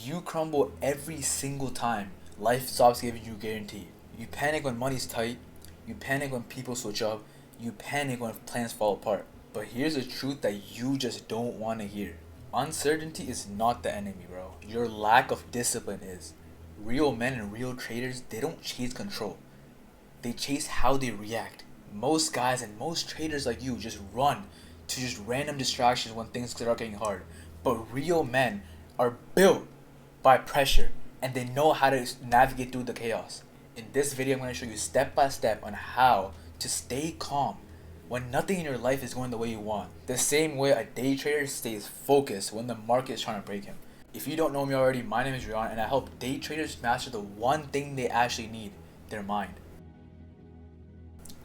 You crumble every single time life stops giving you guarantee. You panic when money's tight. You panic when people switch up. You panic when plans fall apart. But here's the truth that you just don't want to hear. Uncertainty is not the enemy, bro. Your lack of discipline is. Real men and real traders, they don't chase control. They chase how they react. Most guys and most traders like you just run to just random distractions when things start getting hard. But real men are built by pressure and they know how to navigate through the chaos. In this video, I'm going to show you step by step on how to stay calm when nothing in your life is going the way you want. The same way a day trader stays focused when the market is trying to break him. If you don't know me already, my name is Rion and I help day traders master the one thing they actually need, their mind.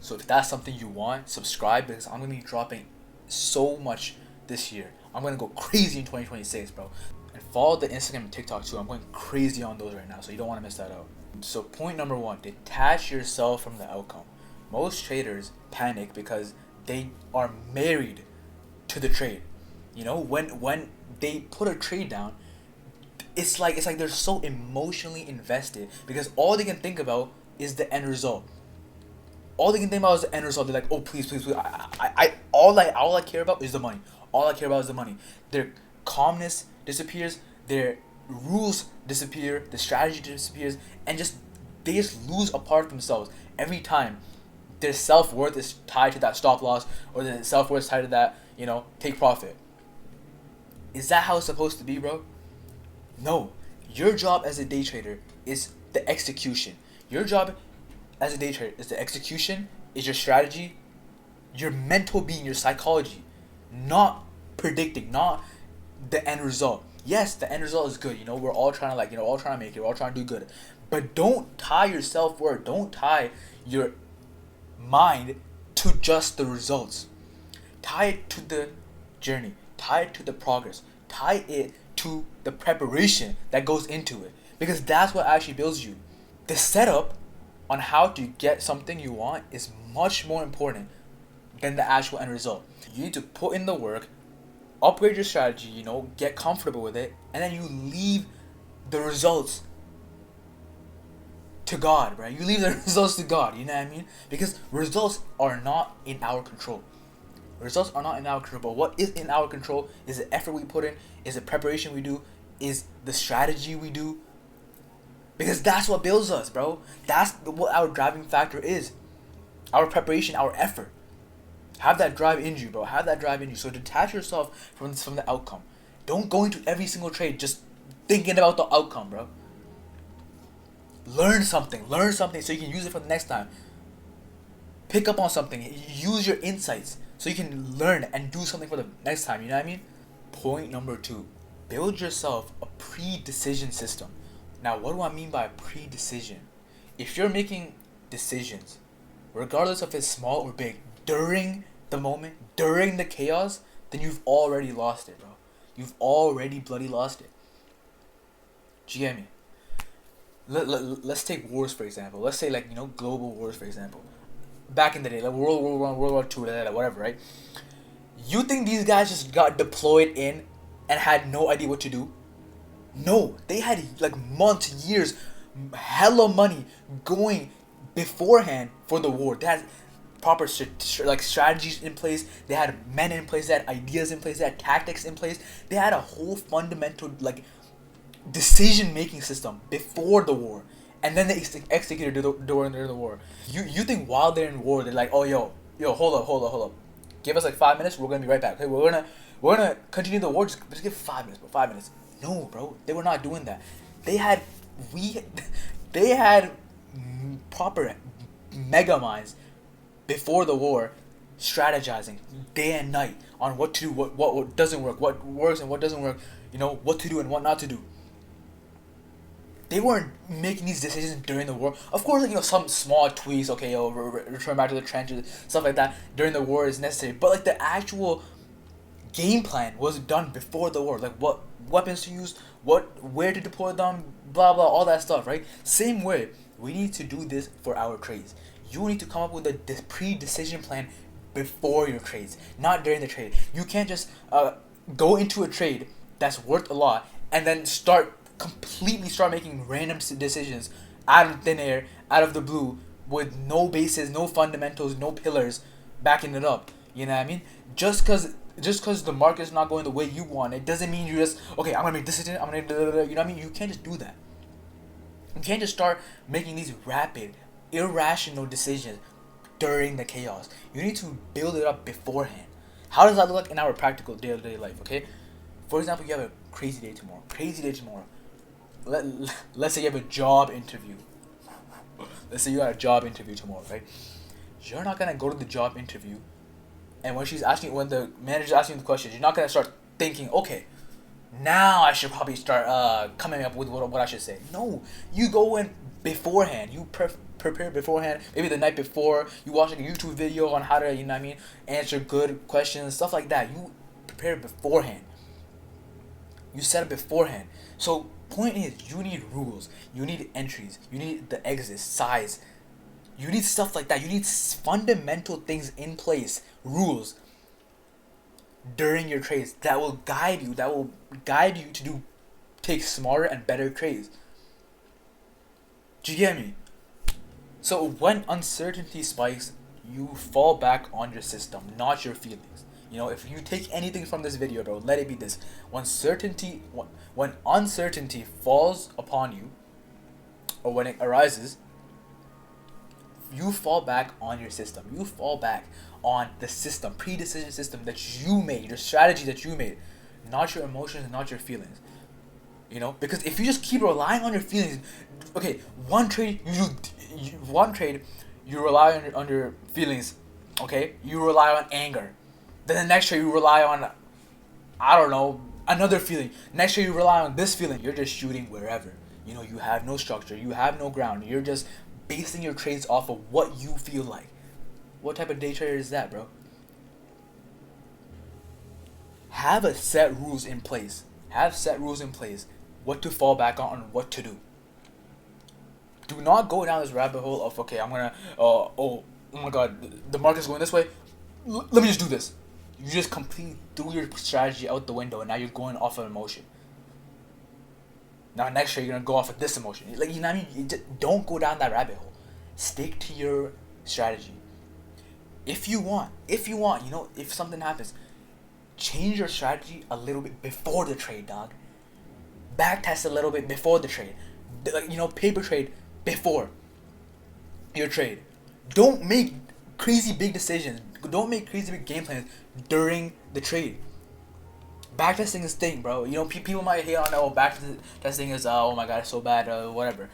So if that's something you want, subscribe because I'm going to be dropping so much this year. I'm going to go crazy in 2026, bro. And follow the Instagram and TikTok too. I'm going crazy on those right now, so you don't want to miss that out. So point number 1, detach yourself from the outcome. Most traders panic because they are married to the trade. You know, when they put a trade down, it's like they're so emotionally invested because all they can think about is the end result. All they can think about is the end result. They're like, oh please, please, please. All I care about is the money. All I care about is the money. Their calmness disappears. Their rules disappear. The strategy disappears, and they just lose a part of themselves every time. Their self-worth is tied to that stop loss, or their self-worth is tied to that, take profit. Is that how it's supposed to be, bro? No. Your job as a day trader is the execution. Your job as a day trader is the execution, is your strategy, your mental being, your psychology, not predicting, not the end result. Yes, the end result is good. We're all trying to all trying to make it. We're all trying to do good. But don't tie your self-worth, don't tie your mind to just the results. Tie it to the journey. Tie it to the progress. Tie it to the preparation that goes into it. Because that's what actually builds you. The setup on how to get something you want is much more important than the actual end result. You need to put in the work, upgrade your strategy, get comfortable with it, and then you leave the results to God, right? You leave the results to God, you know what I mean? Because results are not in our control. Results are not in our control, but what is in our control is the effort we put in, is the preparation we do, is the strategy we do. Because that's what builds us, bro. That's what our driving factor is. Our preparation, our effort. Have that drive in you, bro. Have that drive in you. So detach yourself from the outcome. Don't go into every single trade just thinking about the outcome, bro. Learn something so you can use it for the next time. Pick up on something. Use your insights so you can learn and do something for the next time, you know what I mean? Point number 2, build yourself a pre-decision system. Now, what do I mean by pre-decision? If you're making decisions, regardless if it's small or big, during the moment, during the chaos, then you've already lost it, bro. You've already bloody lost it. Do you get me? Let's take wars, for example. Let's say, global wars, for example. Back in the day, like World War One, World War Two, whatever, right? You think these guys just got deployed in and had no idea what to do? No, they had months, years, hella money going beforehand for the war. They had proper strategies in place. They had men in place. They had ideas in place. They had tactics in place. They had a whole fundamental decision making system before the war, and then they executed during the war. You think while they're in war they're like, oh yo, hold up, give us 5 minutes, we're gonna be right back. Okay, we're gonna continue the war. Just give 5 minutes, bro. 5 minutes. No, bro, they were not doing that. They had proper mega minds before the war, strategizing day and night on what to do, what doesn't work, what works and what doesn't work. What to do and what not to do. They weren't making these decisions during the war. Of course, some small tweaks, okay, return back to the trenches, stuff like that during the war is necessary. But the actual game plan was done before the war. What weapons to use, where to deploy them, blah blah, all that stuff, right? Same way, we need to do this for our trades. You need to come up with a pre-decision plan before your trades, not during the trade. You can't just go into a trade that's worth a lot and then start completely start making random decisions out of thin air, out of the blue, with no basis, no fundamentals, no pillars backing it up. You know what I mean? Just cause the market's not going the way you want, it doesn't mean you just okay. I'm gonna make this decision. I'm gonna you know what I mean? You can't just do that. You can't just start making these rapid, irrational decisions during the chaos. You need to build it up beforehand. How does that look like in our practical day-to-day life? Okay, for example, you have a crazy day tomorrow. Crazy day tomorrow. Let's say you have a job interview. Let's say you got a job interview tomorrow, right? You're not gonna go to the job interview, and when the manager's asking you the questions, you're not gonna start thinking, okay, now I should probably start coming up with what I should say. No, you go in beforehand. You prepare beforehand. Maybe the night before, you watch like a YouTube video on how to, you know what I mean, answer good questions, stuff like that. You prepare beforehand. You set it beforehand. So point is, you need rules. You need entries. You need the exit size. You need stuff like that. You need fundamental things in place, rules during your trades that will guide you. To take smarter and better trades. Do you get me? So when uncertainty spikes, you fall back on your system, not your feelings. You know, if you take anything from this video, bro, let it be this: when uncertainty falls upon you, or when it arises, you fall back on your system. You fall back on the system, pre-decision system that you made, your strategy that you made, not your emotions, not your feelings. You know, because if you just keep relying on your feelings, okay, one trade you rely on your feelings, okay, you rely on anger. Then the next trade you rely on, I don't know, another feeling. Next trade you rely on this feeling. You're just shooting wherever. You know, you have no structure, you have no ground. You're just basing your trades off of what you feel like. What type of day trader is that, bro? Have a set rules in place. What to fall back on and what to do. Do not go down this rabbit hole of, okay, I'm gonna, oh my god, the market's going this way. Let me just do this. You just completely threw your strategy out the window, and now you're going off of emotion. Now next year you're gonna go off of this emotion. Like, you know what I mean? You just don't go down that rabbit hole. Stick to your strategy. If you want, you know, if something happens, change your strategy a little bit before the trade, dog. Backtest a little bit before the trade. Like, you know, paper trade before your trade. Don't make crazy big decisions. Don't make crazy big game plans during the trade. Backtesting is thing, bro. You know, people might hate on, oh, backtesting is, oh my god, it's so bad, whatever.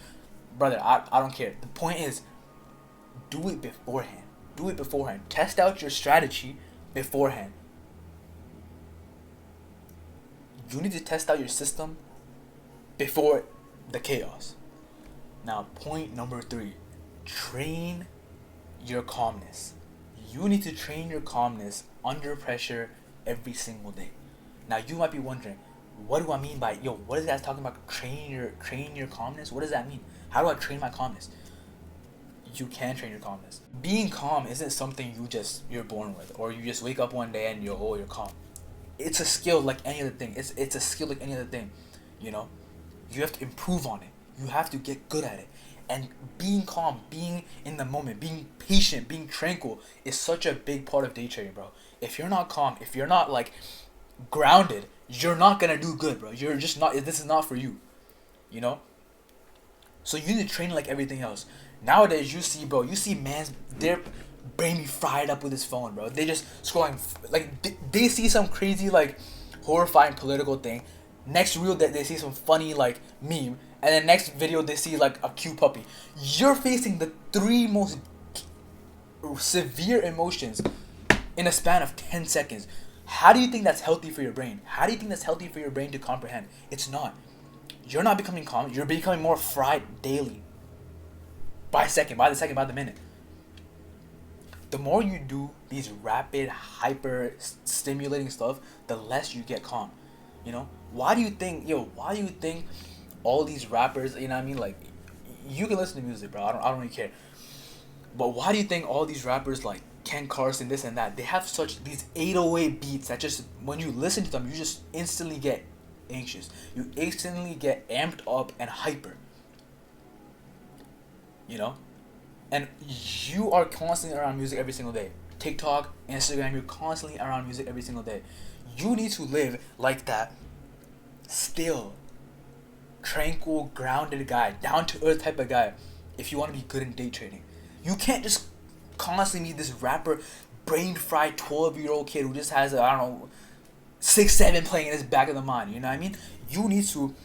Brother, I don't care. The point is, do it beforehand. Test out your strategy beforehand. You need to test out your system before the chaos. Now, point number 3. Train your calmness. You need to train your calmness under pressure every single day. Now, you might be wondering, what do I mean by, what is that talking about? Train your calmness? What does that mean? How do I train my calmness? You can train your calmness. Being calm isn't something you're born with, or you just wake up one day and you're calm. It's a skill like any other thing. It's a skill like any other thing. You know, you have to improve on it. You have to get good at it. And being calm, being in the moment, being patient, being tranquil is such a big part of day trading, bro. If you're not calm, if you're not like grounded, you're not gonna do good, bro. You're just not. This is not for you. You know. So you need to train like everything else. Nowadays, you see mans, their brain be fried up with his phone, bro. They just scrolling, like, they see some crazy, like, horrifying political thing. Next reel, that they see some funny, like, meme. And then next video, they see, like, a cute puppy. You're facing the 3 most severe emotions in a span of 10 seconds. How do you think that's healthy for your brain? How do you think that's healthy for your brain to comprehend? It's not. You're not becoming calm. You're becoming more fried daily. By the minute. The more you do these rapid, hyper stimulating stuff, the less you get calm. You know? Why do you think all these rappers, you know what I mean? Like, you can listen to music, bro. I don't really care. But why do you think all these rappers like Ken Carson, this and that, they have such these 808 beats that just, when you listen to them, you just instantly get anxious. You instantly get amped up and hyper. You know? And you are constantly around music every single day. TikTok, Instagram, you're constantly around music every single day. You need to live like that still, tranquil, grounded guy, down to earth type of guy if you want to be good in day trading. You can't just constantly be this rapper, brain fried 12-year-old kid who just has, I don't know, 6-7 playing in his back of the mind. You know what I mean? You need to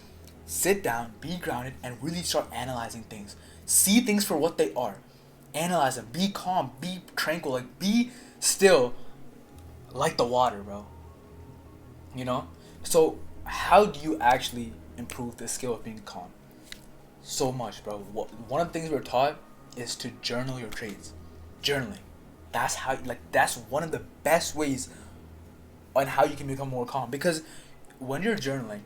sit down, be grounded, and really start analyzing things. See things for what they are. Analyze them. Be calm. Be tranquil. Like, be still like the water, bro. You know? So, how do you actually improve the skill of being calm? So much, bro. One of the things we're taught is to journal your trades. Journaling. That's how, like, that's one of the best ways on how you can become more calm. Because when you're journaling,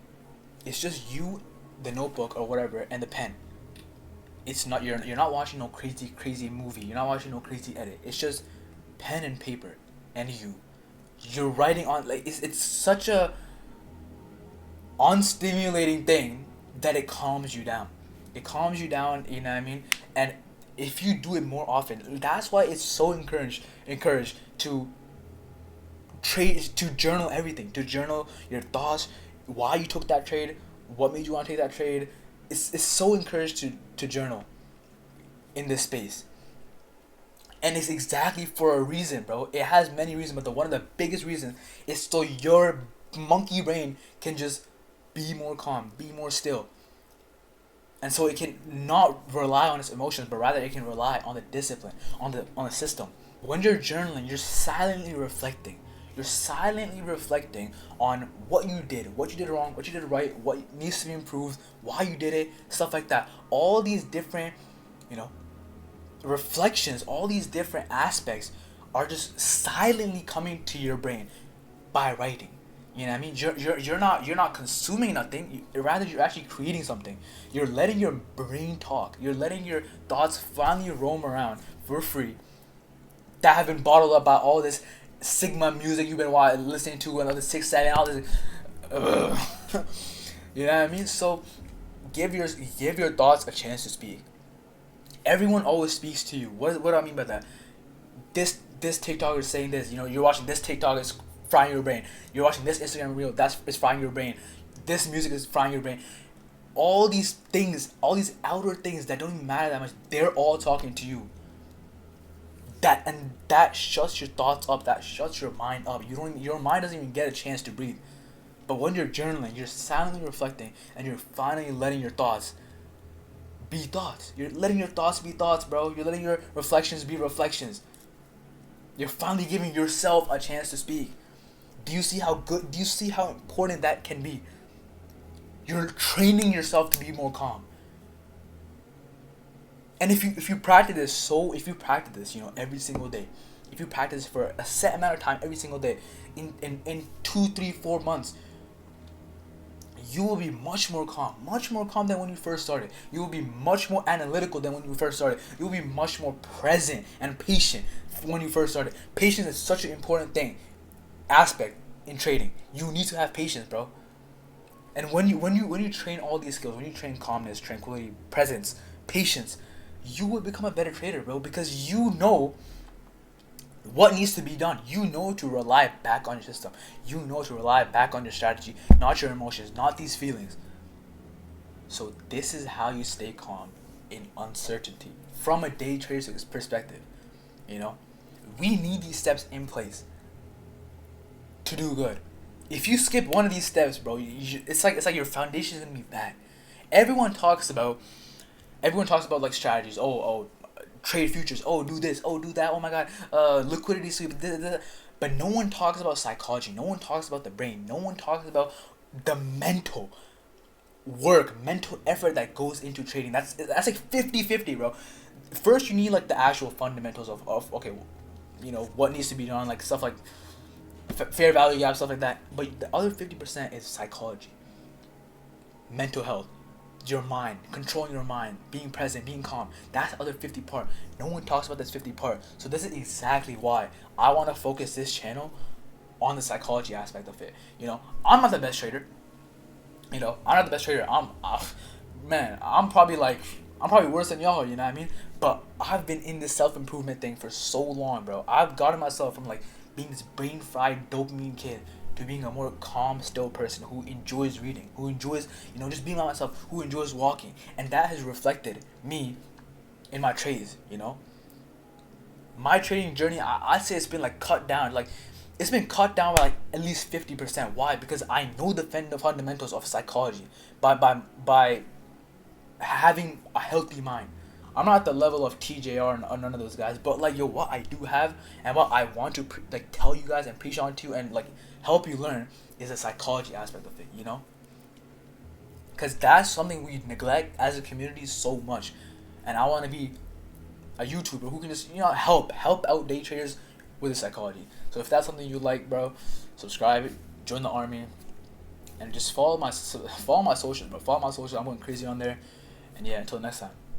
it's just you, the notebook or whatever, and the pen. It's not, you're not watching no crazy movie. You're not watching no crazy edit. It's just pen and paper and you're writing on, like, it's such a unstimulating thing that it calms you down. It calms you down, you know what I mean? And if you do it more often, that's why it's so encouraged to trade, to journal everything, to journal your thoughts, why you took that trade, what made you want to take that trade. It's so encouraged to journal in this space. And it's exactly for a reason, bro. It has many reasons, but one of the biggest reasons is so your monkey brain can just be more calm, be more still. And so it can not rely on its emotions, but rather it can rely on the discipline, on the system. When you're journaling, you're silently reflecting. You're silently reflecting on what you did wrong, what you did right, what needs to be improved, why you did it, stuff like that. All these different, reflections, all these different aspects are just silently coming to your brain by writing. You know what I mean? You're not consuming nothing. Rather, you're actually creating something. You're letting your brain talk. You're letting your thoughts finally roam around for free. That have been bottled up by all this Sigma music you've been listening to, and all the 6-7, all this. You know what I mean? So, give your thoughts a chance to speak. Everyone always speaks to you. What do I mean by that? This TikTok is saying this. You're watching this TikTok, is frying your brain. You're watching this Instagram reel, is frying your brain. This music is frying your brain. All these things, all these outer things that don't even matter that much, they're all talking to you. That shuts your thoughts up. That shuts your mind up. Your mind doesn't even get a chance to breathe. But when you're journaling, you're silently reflecting, and you're finally letting your thoughts be thoughts. You're letting your thoughts be thoughts, bro. You're letting your reflections be reflections. You're finally giving yourself a chance to speak. Do you see how important that can be? You're training yourself to be more calm. And if you practice this, every single day, if you practice for a set amount of time every single day, in 2, 3, 4 months, you will be much more calm than when you first started. You will be much more analytical than when you first started. You will be much more present and patient when you first started. Patience is such an important aspect in trading. You need to have patience, bro. And when you train all these skills, when you train calmness, tranquility, presence, patience, you will become a better trader, bro, because you know what needs to be done. You know to rely back on your system. You know to rely back on your strategy, not your emotions, not these feelings. So this is how you stay calm in uncertainty from a day trader's perspective. We need these steps in place to do good. If you skip one of these steps, bro, it's like your foundation is gonna be bad. Everyone talks about like strategies. Trade futures. Do this. Do that. Oh my god. Liquidity sweep. But no one talks about psychology. No one talks about the brain. No one talks about the mental work, mental effort that goes into trading. That's like 50-50, bro. First, you need like the actual fundamentals of okay, what needs to be done, like stuff like fair value gap, stuff like that. But the other 50% is psychology, mental health. Your mind, controlling your mind, being present, being calm. That's the other 50 part. No one talks about this 50 part. So this is exactly why I want to focus this channel on the psychology aspect of it. I'm not the best trader. You know, I'm not the best trader. Man, I'm probably worse than y'all. You know what I mean? But I've been in this self improvement thing for so long, bro. I've gotten myself from like being this brain fried dopamine kid to being a more calm, still person who enjoys reading, who enjoys, just being by myself, who enjoys walking, and that has reflected me in my trades. My trading journey, I'd say it's been like cut down, like it's been cut down by like at least 50%. Why? Because I know the fundamentals of psychology by having a healthy mind. I'm not at the level of TJR and none of those guys, but like yo, what I do have and what I want to like tell you guys and preach on to you and like help you learn is the psychology aspect of it. Because that's something we neglect as a community so much, and I want to be a YouTuber who can just help out day traders with the psychology. So if that's something you like, bro, subscribe, join the army, and just follow my socials, bro. Follow my socials. I'm going crazy on there, and yeah, until next time.